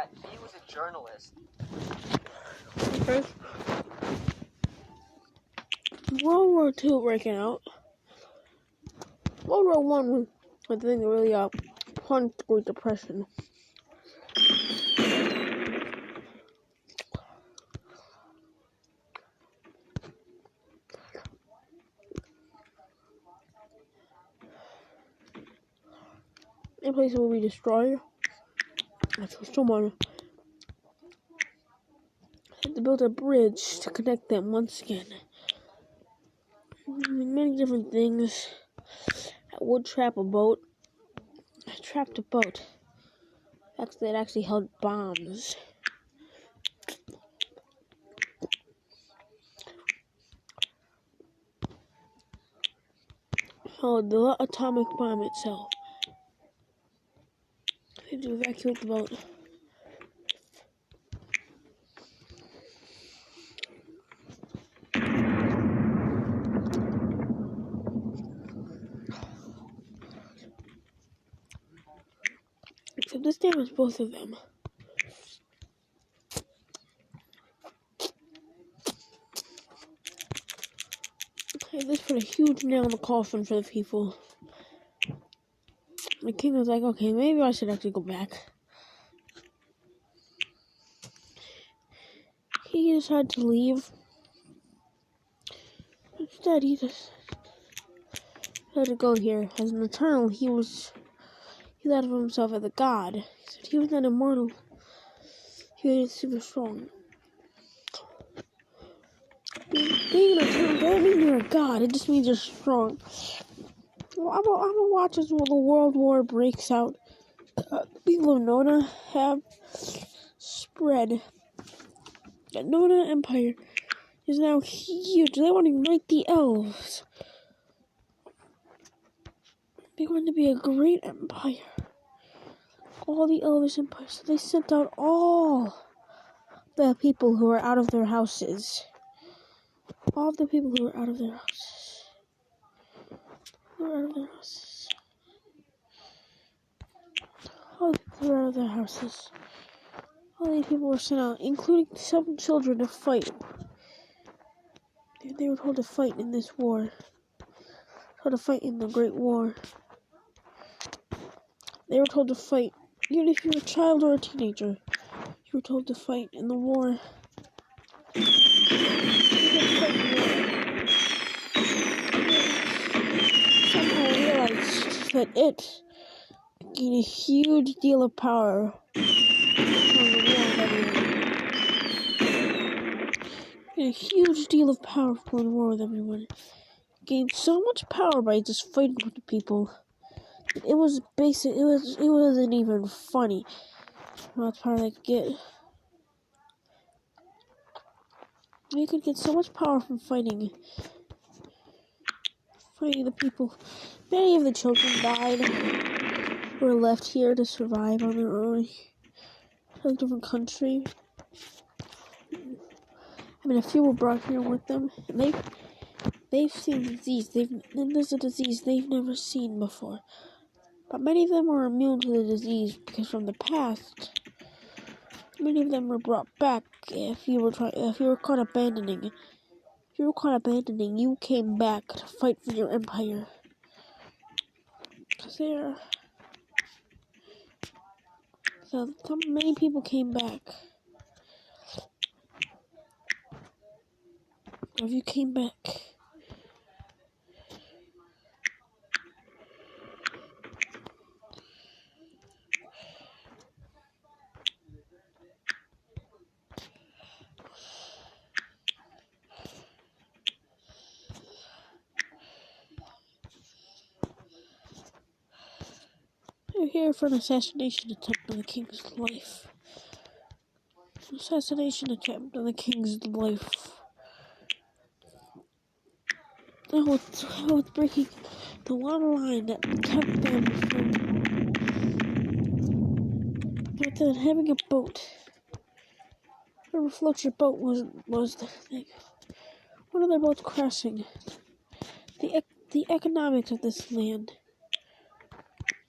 that he was a journalist. Okay. World War II breaking out. World War One was, I think, really plunged the Great Depression. A place will be destroyed. So someone had to build a bridge to connect them once again. Many different things. That would trap a boat. I trapped a boat. Actually, it actually held bombs. Oh, the atomic bomb itself. We had to evacuate the boat. Except this damaged both of them. Okay, this put a huge nail in the coffin for the people. The king was like, okay, maybe I should actually go back. He decided to leave. Instead, he just had to go here. As an eternal, he thought of himself as a god. He said he was not immortal. He was super strong. Being an eternal doesn't mean you're a god. It just means you're strong. Well, I'm gonna watch as the World War breaks out. The people of Nona have spread. The Nona Empire is now huge. They want to unite the elves. They're going to be a great empire. All the elvish empires. So they sent out all the people who are out of their houses. All the people who are out of their houses. All the people who are out of their houses. All these people were sent out, including some children, to fight. They were told to fight in this war. Told to fight in the Great War. They were told to fight, even if you're a child or a teenager. You were told to fight in the war. Somehow realized that it gained a huge deal of power from the war that he a huge deal of power from the war with everyone. Gained so much power by just fighting with the people. It was basic. It wasn't even funny. How much power they could get. They could get so much power from fighting the people. Many of the children died. Were left here to survive on their own. In a different country. I mean, a few were brought here with them, and they've seen disease. There's a disease they've never seen before. But many of them were immune to the disease because from the past, many of them were brought back. If you were caught abandoning, you came back to fight for your empire. So many people came back. If you came back. You're here for an assassination attempt on the king's life. Assassination attempt on the king's life. Oh, it's breaking the one line that kept them from having a boat. Whoever floats your boat was the thing. One of their boats crashing. The economics of this land.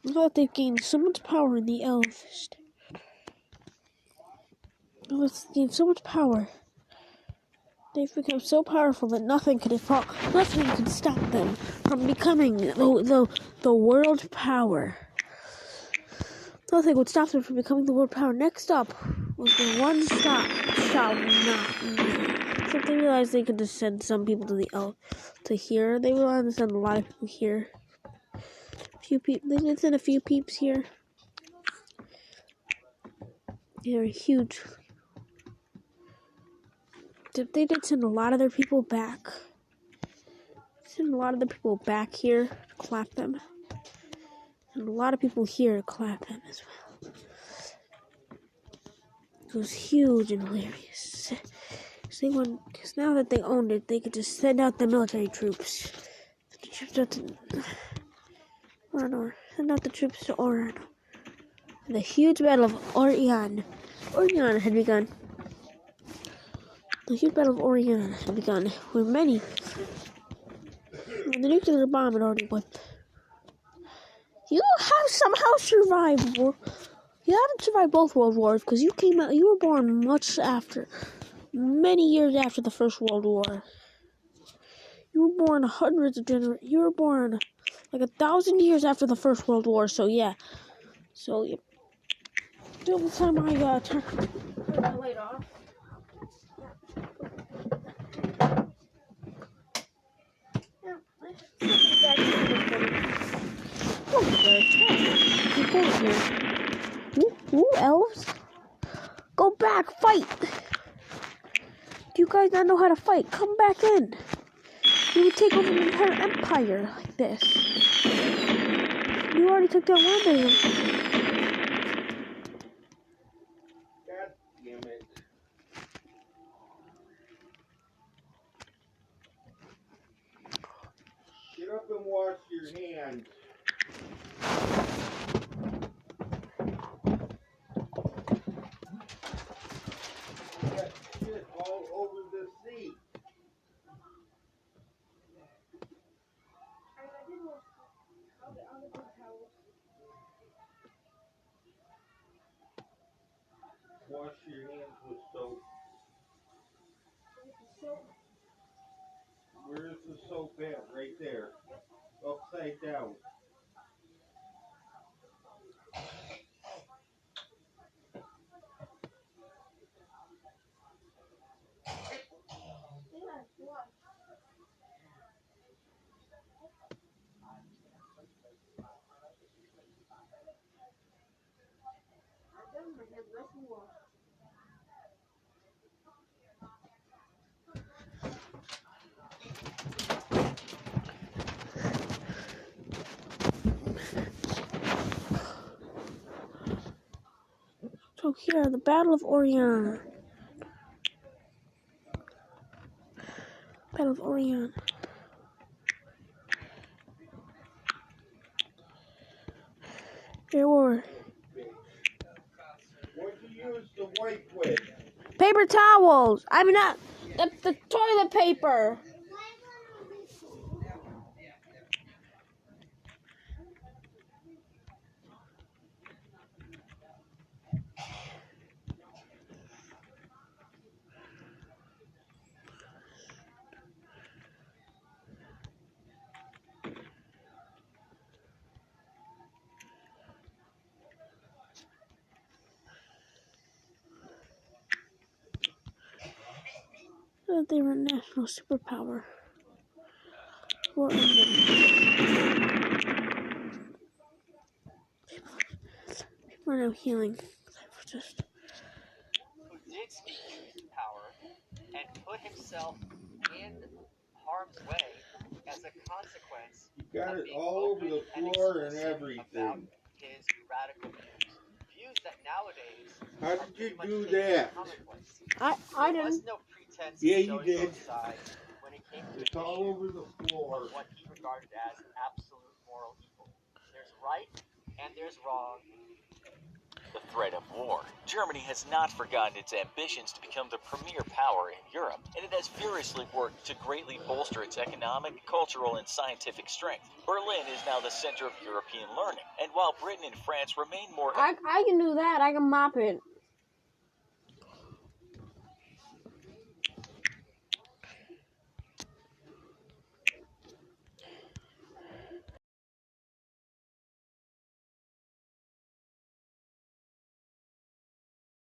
I thought they've gained so much power in the elves. They've gained so much power. They've become so powerful that nothing could stop them from becoming the world power. Nothing would stop them from becoming the world power. Next up was the one stop shall not know. So they realized they could just send some people to here. They wanted to send a lot of people here. They did send a few peeps here. They're huge. They did send a lot of their people back. Send a lot of the people back here to clap them. And a lot of people here to clap them as well. It was huge and hilarious. Because now that they owned it, they could just send out the military troops. Send out the troops to Oran. The huge battle of Orion had begun. The huge battle of Orion had begun, where the nuclear bomb had already went. You have somehow survived. You haven't survived both world wars because you were born many years after the First World War. You were born you were born like 1,000 years after the First World War. So yeah. Till the time I turn the light off. People here. Ooh, elves. Go back, fight! Do you guys not know how to fight? Come back in. You would take over an entire empire like this. You already took down one of them. God damn it. Get up and wash your hands. You got shit all over the seat. Wash your hands with soap. Where's the soap at? Right there. Upside down. So here, the Battle of Orion. Battle of Orion. There were What'd you use to wipe with? paper towels. I mean, not the toilet paper. They were a national superpower. War ended. People are now healing. Who did speak his power and put himself in harm's way as a consequence. You got it all over the floor and everything. About his radical views that nowadays How did you do that? I There was didn't. no pretense Yeah, of you showing did. both sides when it came to It's all over the floor. what he regarded as absolute moral evil. There's right and there's wrong. The threat of war. Germany has not forgotten its ambitions to become the premier power in Europe, and it has furiously worked to greatly bolster its economic, cultural, and scientific strength. Berlin is now the center of European learning, and while Britain and France remain more... I can do that. I can mop it.